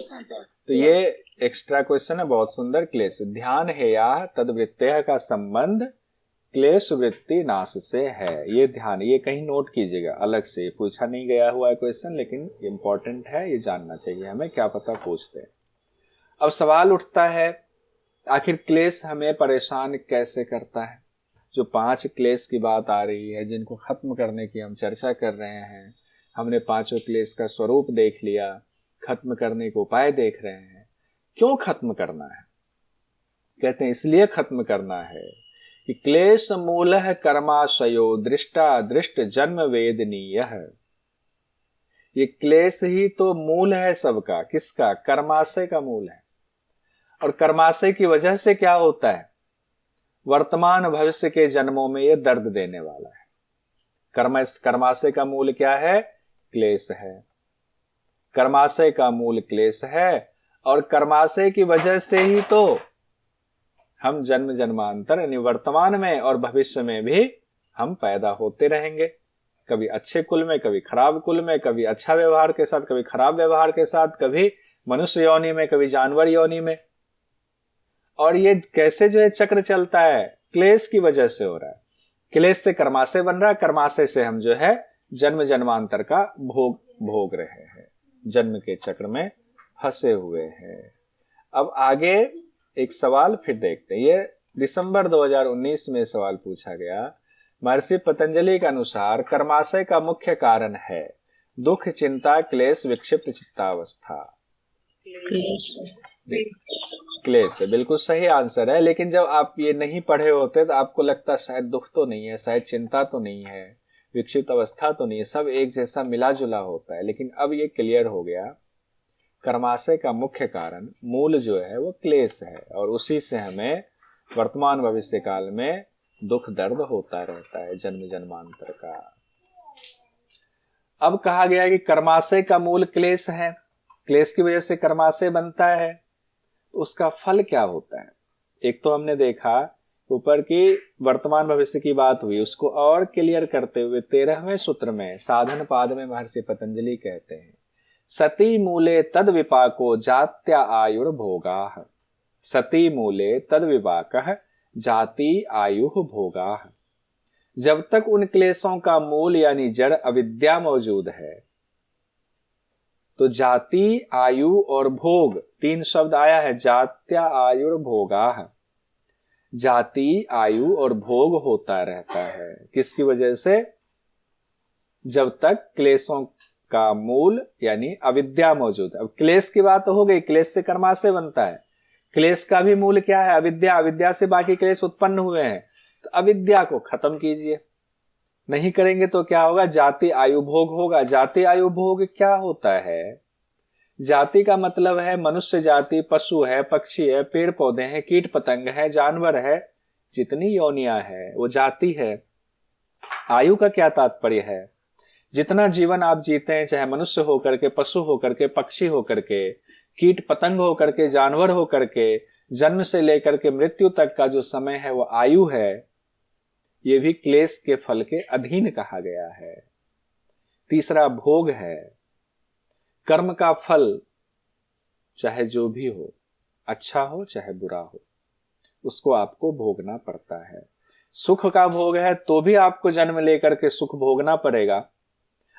S1: तो ये एक्स्ट्रा क्वेश्चन है, बहुत सुंदर। क्लेश, ध्यान है या तद्वृत्तयः का संबंध क्लेश वृत्ति नाश से है। ये ध्यान, ये कहीं नोट कीजिएगा, अलग से पूछा नहीं गया हुआ है क्वेश्चन, लेकिन इंपॉर्टेंट है, ये जानना चाहिए हमें, क्या पता पूछते हैं। अब सवाल उठता है आखिर क्लेश हमें परेशान कैसे करता है। जो 5 क्लेश की बात आ रही है, जिनको खत्म करने की हम चर्चा कर रहे हैं, हमने 5 क्लेश का स्वरूप देख लिया, खत्म करने के उपाय देख रहे हैं। क्यों खत्म करना है? कहते हैं इसलिए खत्म करना है कि क्लेश मूलः कर्माशयो दृष्टा दृष्ट जन्म वेदनीयः। ये क्लेश ही तो मूल है सबका। किसका? कर्माशय का मूल है। और कर्माशय की वजह से क्या होता है? वर्तमान भविष्य के जन्मों में ये दर्द देने वाला है। कर्माशय का मूल क्या है? क्लेश है। कर्माशय का मूल क्लेश है और कर्माशय की वजह से ही तो हम जन्म जन्मांतर यानी वर्तमान में और भविष्य में भी हम पैदा होते रहेंगे। कभी अच्छे कुल में, कभी खराब कुल में, कभी अच्छा व्यवहार के साथ, कभी खराब व्यवहार के साथ, कभी मनुष्य योनि में, कभी जानवर योनि में। और ये कैसे जो है चक्र चलता है? क्लेश की वजह से हो रहा है। क्लेश से कर्माशय बन रहा है, कर्माशय से हम जो है जन्म जन्मांतर का भोग रहे हैं, जन्म के चक्र में फंसे हुए हैं। अब आगे एक सवाल फिर देखते हैं। ये दिसंबर 2019 में सवाल पूछा गया। महर्षि पतंजलि के अनुसार कर्माशय का मुख्य कारण है दुख, चिंता, क्लेश, विक्षिप्त चित्तावस्था। क्लेश बिल्कुल सही आंसर है, लेकिन जब आप ये नहीं पढ़े होते तो आपको लगता शायद दुख तो नहीं है, शायद चिंता तो नहीं है, विक्षिप्त अवस्था तो नहीं है, सब एक जैसा मिला जुला होता है। लेकिन अब ये क्लियर हो गया, कर्माशय का मुख्य कारण मूल जो है वो क्लेश है और उसी से हमें वर्तमान भविष्य काल में दुख दर्द होता रहता है जन्म जन्मांतर का। अब कहा गया कि कर्माशय का मूल क्लेश है, क्लेश की वजह से कर्माशय बनता है, तो उसका फल क्या होता है? एक तो हमने देखा ऊपर की वर्तमान भविष्य की बात हुई, उसको और क्लियर करते हुए 13वें सूत्र में साधन पाद में महर्षि पतंजलि कहते हैं सती मूले तद विपाको जात्या आयुर्भोगाः। सती मूले तद विपाकः जाति आयु भोगाः। जब तक उन क्लेशों का मूल यानी जड़ अविद्या मौजूद है तो जाति, आयु और भोग 3 शब्द आया है, जात्या आयुर्भोगाः। जाति, आयु और भोग होता रहता है। किसकी वजह से? जब तक क्लेशों का मूल यानी अविद्या मौजूद है। अब क्लेश की बात हो गई, क्लेश से कर्माशय बनता है। क्लेश का भी मूल क्या है? अविद्या। अविद्या से बाकी क्लेश उत्पन्न हुए हैं, तो अविद्या को खत्म कीजिए। नहीं करेंगे तो क्या होगा? जाति आयु भोग होगा। जाति आयु भोग क्या होता है? जाति का मतलब है मनुष्य जाति, पशु है, पक्षी है, पेड़ पौधे हैं, कीट पतंग है, जानवर है, जितनी योनियां है वो जाति है। आयु का क्या तात्पर्य है? जितना जीवन आप जीते हैं, चाहे मनुष्य होकर के, पशु होकर के, पक्षी होकर के, कीट पतंग होकर के, जानवर होकर के, जन्म से लेकर के मृत्यु तक का जो समय है वो आयु है, ये भी क्लेश के फल के अधीन कहा गया है। तीसरा भोग है। कर्म का फल चाहे जो भी हो, अच्छा हो चाहे बुरा हो, उसको आपको भोगना पड़ता है। सुख का भोग है तो भी आपको जन्म लेकर के सुख भोगना पड़ेगा।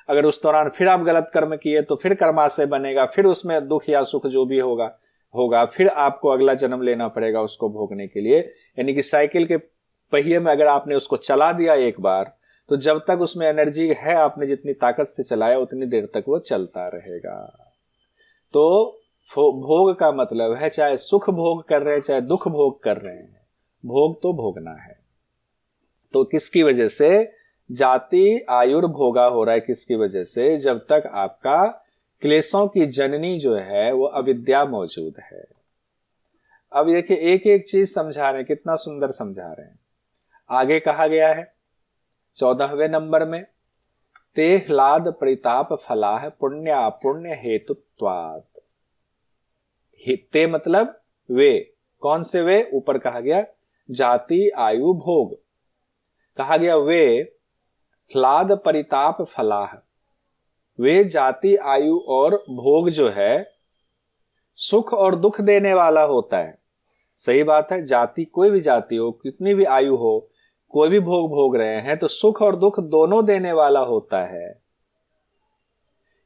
S1: अगर उस दौरान फिर आप गलत कर्म किए तो फिर कर्माशय बनेगा, फिर उसमें दुख या सुख जो भी होगा फिर आपको अगला जन्म लेना पड़ेगा उसको भोगने के लिए। यानी कि साइकिल के पहिए में अगर आपने उसको चला दिया एक बार, तो जब तक उसमें एनर्जी है, आपने जितनी ताकत से चलाया उतनी देर तक वो चलता रहेगा। तो भोग का मतलब है चाहे सुख भोग कर रहे हैं चाहे दुख भोग कर रहे हैं, भोग तो भोगना है। तो किसकी वजह से जाति आयुर्भोगा हो रहा है? किसकी वजह से? जब तक आपका क्लेशों की जननी जो है वो अविद्या मौजूद है। अब देखिए एक एक चीज समझा रहे हैं, कितना सुंदर समझा रहे हैं। आगे कहा गया है 14वें नंबर में, ते ह्लाद परिताप फलाह पुण्य अपुण्य हेतुत्वात्। ते मतलब वे, कौन से वे? ऊपर कहा गया जाति आयु भोग, कहा गया वे ह्लाद परिताप फलाह, वे जाति आयु और भोग जो है सुख और दुख देने वाला होता है। सही बात है, जाति कोई भी जाति हो, कितनी भी आयु हो, कोई भी भोग भोग रहे हैं तो सुख और दुख दोनों देने वाला होता है।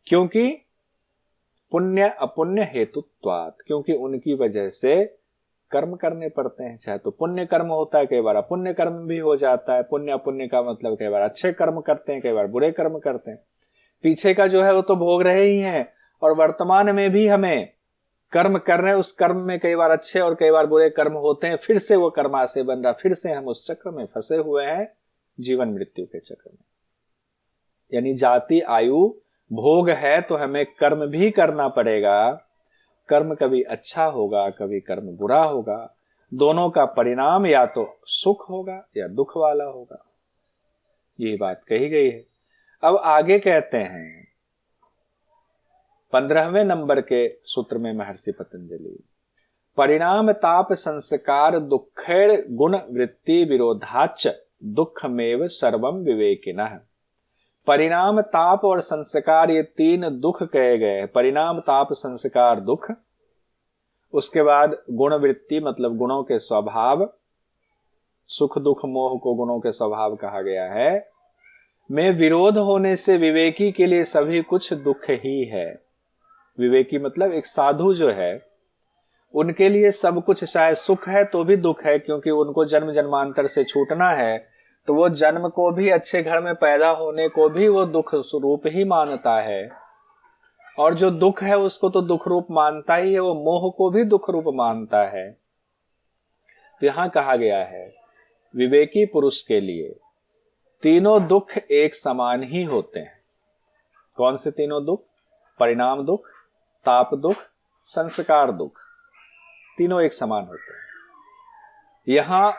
S1: क्योंकि पुण्य अपुण्य हेतुत्वात्, क्योंकि उनकी वजह से कर्म करने पड़ते हैं। चाहे तो पुण्य कर्म होता है, कई बार अपुण्य कर्म भी हो जाता है। पुण्य अपुण्य का मतलब कई बार अच्छे कर्म करते हैं, कई बार बुरे कर्म करते हैं। पीछे का जो है वो तो भोग रहे ही हैं, और वर्तमान में भी हमें कर्म कर रहे हैं, उस कर्म में कई बार अच्छे और कई बार बुरे कर्म होते हैं, फिर से वो कर्माशय बन रहा, फिर से हम उस चक्र में फंसे हुए हैं, जीवन मृत्यु के चक्र में। यानी जाति आयु भोग है तो हमें कर्म भी करना पड़ेगा। कर्म कभी अच्छा होगा, कभी कर्म बुरा होगा, दोनों का परिणाम या तो सुख होगा या दुख वाला होगा। ये बात कही गई है। अब आगे कहते हैं 15वें नंबर के सूत्र में महर्षि पतंजलि, परिणाम ताप संस्कार दुखेड़ गुण वृत्ति विरोधाच दुखमेव सर्वम विवेकिनः। परिणाम ताप और संस्कार, ये तीन दुख कहे गए। परिणाम ताप संस्कार दुख, उसके बाद गुण वृत्ति मतलब गुणों के स्वभाव, सुख दुख मोह को गुणों के स्वभाव कहा गया है। में विरोध होने से विवेकी के लिए सभी कुछ दुख ही है। विवेकी मतलब एक साधु जो है, उनके लिए सब कुछ चाहे सुख है तो भी दुख है, क्योंकि उनको जन्म जन्मांतर से छूटना है, तो वो जन्म को भी, अच्छे घर में पैदा होने को भी वो दुख स्वरूप ही मानता है। और जो दुख है उसको तो दुख रूप मानता ही है, वो मोह को भी दुख रूप मानता है। तो यहां कहा गया है विवेकी पुरुष के लिए तीनों दुख एक समान ही होते हैं। कौन से तीनों दुख? परिणाम दुख, ताप दुख, संस्कार दुख, तीनों एक समान होते हैं। यहां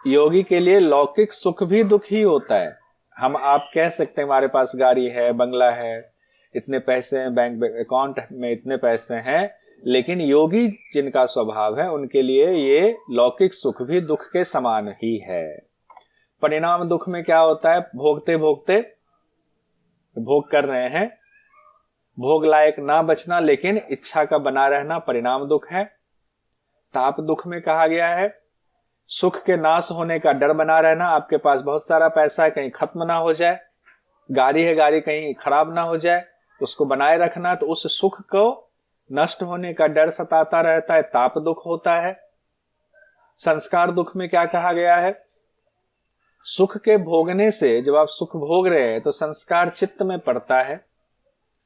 S1: योगी के लिए लौकिक सुख भी दुख ही होता है। हम आप कह सकते हैं हमारे पास गाड़ी है, बंगला है, इतने पैसे हैं, बैंक अकाउंट में इतने पैसे हैं, लेकिन योगी जिनका स्वभाव है उनके लिए ये लौकिक सुख भी दुख के समान ही है। परिणाम दुख में क्या होता है? भोगते भोगते भोग कर रहे हैं, भोग लायक ना बचना लेकिन इच्छा का बना रहना परिणाम दुख है। ताप दुख में कहा गया है सुख के नाश होने का डर बना रहना। आपके पास बहुत सारा पैसा है, कहीं खत्म ना हो जाए, गाड़ी है, गाड़ी कहीं खराब ना हो जाए, उसको बनाए रखना, तो उस सुख को नष्ट होने का डर सताता रहता है, ताप दुख होता है। संस्कार दुख में क्या कहा गया है? सुख के भोगने से, जब आप सुख भोग रहे हैं तो संस्कार चित्त में पड़ता है,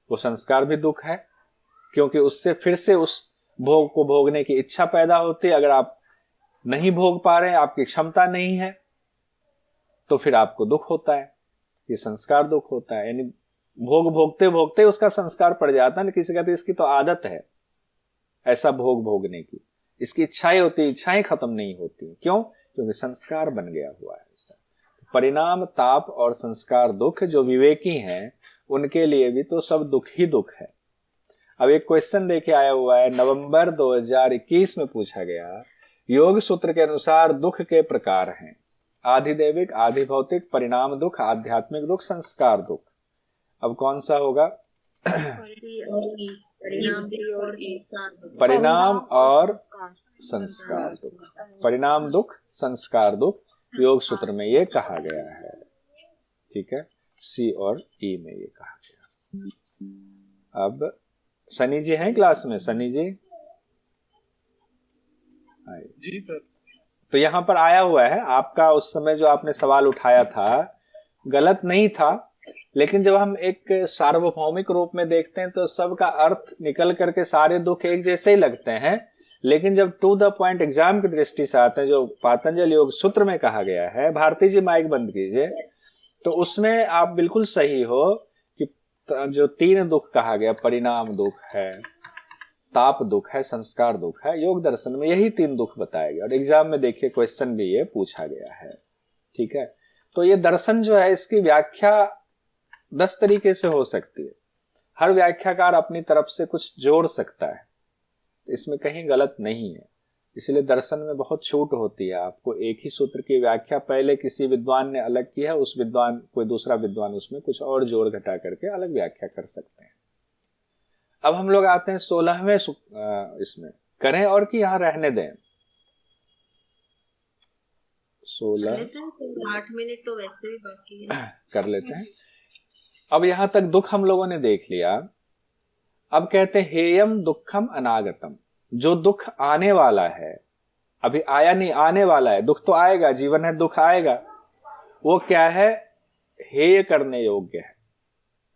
S1: वो संस्कार भी दुख है, क्योंकि उससे फिर से उस भोग को भोगने की इच्छा पैदा होती है। अगर आप नहीं भोग पा रहे हैं, आपकी क्षमता नहीं है, तो फिर आपको दुख होता है, ये संस्कार दुख होता है। यानी भोग भोगते भोगते उसका संस्कार पड़ जाता है। किसी कहते इसकी तो आदत है ऐसा भोग भोगने की, इसकी इच्छाएं होती, इच्छाएं खत्म नहीं होती। क्यों? क्योंकि संस्कार बन गया हुआ है ऐसा। परिणाम ताप और संस्कार दुख, जो विवेकी हैं उनके लिए भी तो सब दुख ही दुख है। अब एक क्वेश्चन देके आया हुआ है, नवंबर 2021 में पूछा गया, योग सूत्र के अनुसार दुख के प्रकार हैं आधिदैविक, आधिभौतिक, परिणाम दुख, आध्यात्मिक दुख, संस्कार दुख। अब कौन सा होगा? परिणाम और संस्कार दुख। परिणाम दुख, संस्कार दुख योग सूत्र में ये कहा गया है। ठीक है, सी और ई में ये कहा गया। अब सनी जी हैं क्लास में? सनी जी
S6: जी सर।
S1: तो यहाँ पर आया हुआ है, आपका उस समय जो आपने सवाल उठाया था गलत नहीं था, लेकिन जब हम एक सार्वभौमिक रूप में देखते हैं तो सबका अर्थ निकल करके सारे दुख एक जैसे ही लगते हैं, लेकिन जब टू द पॉइंट एग्जाम की दृष्टि से आते हैं, जो पातंजल योग सूत्र में कहा गया है, भारती जी माइक बंद कीजिए, तो उसमें आप बिल्कुल सही हो कि जो 3 दुख कहा गया, परिणाम दुख है, ताप दुख है, संस्कार दुख है, योग दर्शन में यही 3 दुख बताए गए और एग्जाम में देखिए क्वेश्चन भी ये पूछा गया है। ठीक है, तो ये दर्शन जो है इसकी व्याख्या 10 तरीके से हो सकती है, हर व्याख्याकार अपनी तरफ से कुछ जोड़ सकता है, इसमें कहीं गलत नहीं है। इसलिए दर्शन में बहुत छूट होती है, आपको एक ही सूत्र की व्याख्या पहले किसी विद्वान ने अलग की है, उस विद्वान कोई दूसरा विद्वान उसमें कुछ और जोड़ घटा करके अलग व्याख्या कर सकते हैं। अब हम लोग आते हैं 16वें इसमें, करें और कि यहां रहने दें? 16
S2: 8 मिनट तो वैसे भी बाकी है,
S1: कर लेते हैं। अब यहां तक दुख हम लोगों ने देख लिया। अब कहते हैं हेयम दुखम अनागतम, जो दुख आने वाला है, अभी आया नहीं, आने वाला है, दुख तो आएगा, जीवन है, दुख आएगा, वो क्या है? हेय करने योग्य है।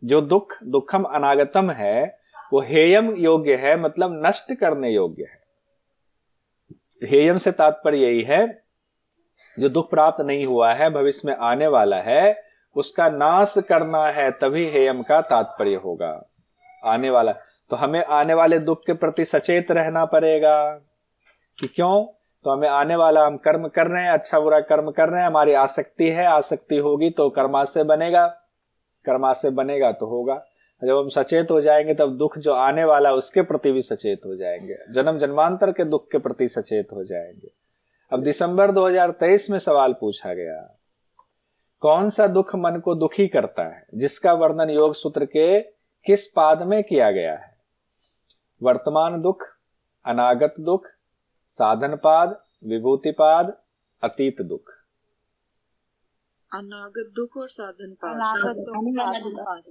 S1: जो दुख दुखम अनागतम है वो हेयम योग्य है, मतलब नष्ट करने योग्य है। हेयम से तात्पर्य यही है जो दुख प्राप्त नहीं हुआ है, भविष्य में आने वाला है, उसका नाश करना है, तभी हेयम का तात्पर्य होगा। आने वाला, तो हमें आने वाले दुख के प्रति सचेत रहना पड़ेगा कि क्यों? तो हमें आने वाला, हम कर्म कर रहे हैं, अच्छा बुरा कर्म कर रहे हैं, हमारी आसक्ति है, आसक्ति होगी तो कर्माशय बनेगा, कर्माशय बनेगा तो होगा। जब हम सचेत हो जाएंगे तब दुख जो आने वाला उसके प्रति भी सचेत हो जाएंगे, जन्म जन्मांतर के दुख के प्रति सचेत हो जाएंगे। अब दिसंबर 2023 में सवाल पूछा गया, कौन सा दुख मन को दुखी करता है, जिसका वर्णन योग सूत्र के किस पाद में किया गया है? वर्तमान दुख, अनागत दुख, साधन पाद, विभूति पाद, अतीत दुख।
S2: अनागत दुख और साधन पाद।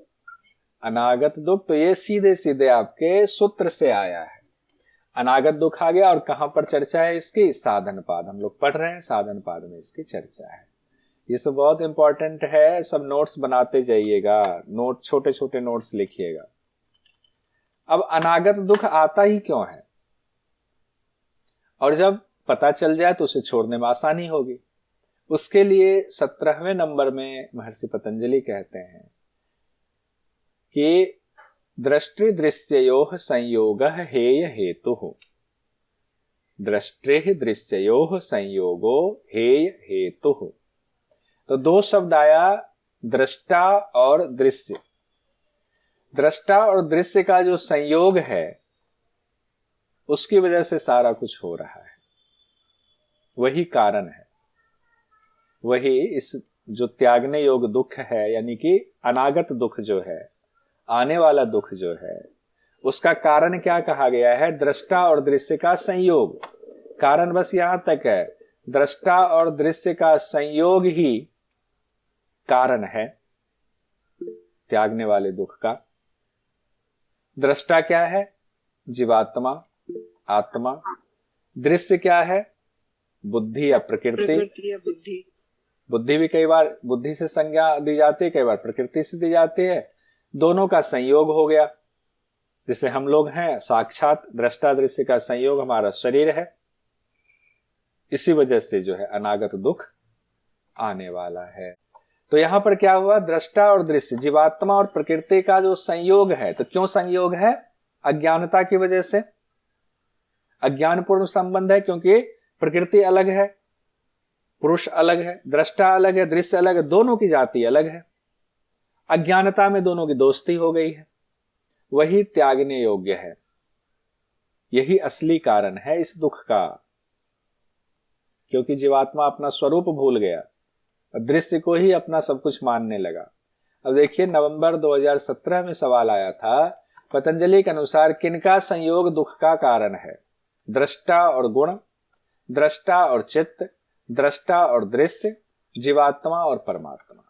S1: अनागत दुख तो ये सीधे सीधे आपके सूत्र से आया है। अनागत दुख आ गया और कहां पर चर्चा है इसकी? साधन पाद हम लोग पढ़ रहे हैं, साधन पाद में इसकी चर्चा है। ये सब बहुत इंपॉर्टेंट है, सब नोट्स बनाते जाइएगा, नोट छोटे छोटे नोट्स लिखिएगा। अब अनागत दुख आता ही क्यों है, और जब पता चल जाए तो उसे छोड़ने में आसानी होगी। उसके लिए 17वें नंबर में महर्षि पतंजलि कहते हैं कि दृष्टि दृश्ययोः संयोगः हेय हेतुः। दृष्टि दृश्ययोः संयोगो हेय हेतुः। तो 2 शब्द आया, दृष्टा और दृश्य। दृष्टा और दृश्य का जो संयोग है उसकी वजह से सारा कुछ हो रहा है, वही कारण है। वही इस जो त्यागने योग दुख है, यानी कि अनागत दुख जो है, आने वाला दुख जो है, उसका कारण क्या कहा गया है? दृष्टा और दृश्य का संयोग। कारण बस यहां तक है, दृष्टा और दृश्य का संयोग ही कारण है त्यागने वाले दुख का। दृष्टा क्या है? जीवात्मा, आत्मा। दृश्य क्या है? बुद्धि या प्रकृति। बुद्धि भी कई बार बुद्धि से संज्ञा दी जाती है, कई बार प्रकृति से दी जाती है। दोनों का संयोग हो गया, जिसे हम लोग हैं साक्षात दृष्टा दृश्य का संयोग हमारा शरीर है। इसी वजह से जो है अनागत दुख आने वाला है। तो यहां पर क्या हुआ? दृष्टा और दृश्य, जीवात्मा और प्रकृति का जो संयोग है। तो क्यों संयोग है? अज्ञानता की वजह से अज्ञानपूर्ण संबंध है, क्योंकि प्रकृति अलग है, पुरुष अलग है, दृष्टा अलग है, दृश्य अलग है, दोनों की जाति अलग है। अज्ञानता में दोनों की दोस्ती हो गई है, वही त्यागने योग्य है। यही असली कारण है इस दुख का, क्योंकि जीवात्मा अपना स्वरूप भूल गया और दृश्य को ही अपना सब कुछ मानने लगा। अब देखिए, नवंबर 2017 में सवाल आया था, पतंजलि के अनुसार किनका संयोग दुख का कारण है? दृष्टा और गुण, दृष्टा और चित्त, दृष्टा और दृश्य, जीवात्मा और परमात्मा।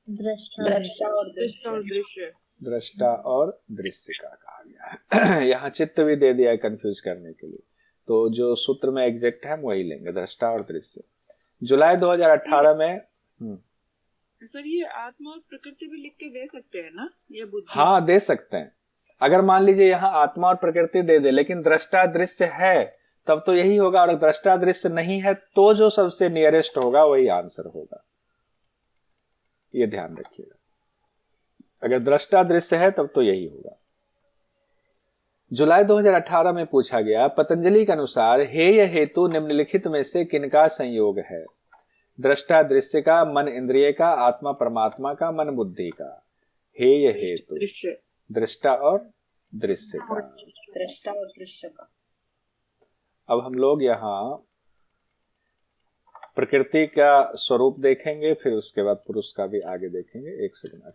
S2: दृष्टा और दृश्य।
S1: दृष्टा और दृश्य का कहा गया है। यहाँ चित्त भी दे दिया है कंफ्यूज करने के लिए, तो जो सूत्र में एग्जैक्ट है हम वही लेंगे, दृष्टा और दृश्य। जुलाई 2018 में
S6: सर ये आत्मा और प्रकृति भी लिख के दे सकते हैं ना, ये बुद्धि?
S1: हाँ, दे सकते हैं। अगर मान लीजिए यहाँ आत्मा और प्रकृति दे दे, लेकिन दृष्टा दृश्य है, तब तो यही होगा। और दृष्टा दृश्य नहीं है तो जो सबसे नियरेस्ट होगा वही आंसर होगा, ये ध्यान रखिएगा। अगर दृष्टा दृश्य है तब तो यही होगा। जुलाई 2018 में पूछा गया, पतंजलि के अनुसार हेय हेतु निम्नलिखित में से किनका संयोग है? दृष्टा दृश्य का, मन इंद्रिय का, आत्मा परमात्मा का, मन बुद्धि का। हेय हेतु दृष्टा और दृश्य का।
S2: दृष्टा और दृश्य का।
S1: अब हम लोग यहाँ प्रकृति का स्वरूप देखेंगे, फिर उसके बाद पुरुष का भी आगे देखेंगे। एक सेकंड।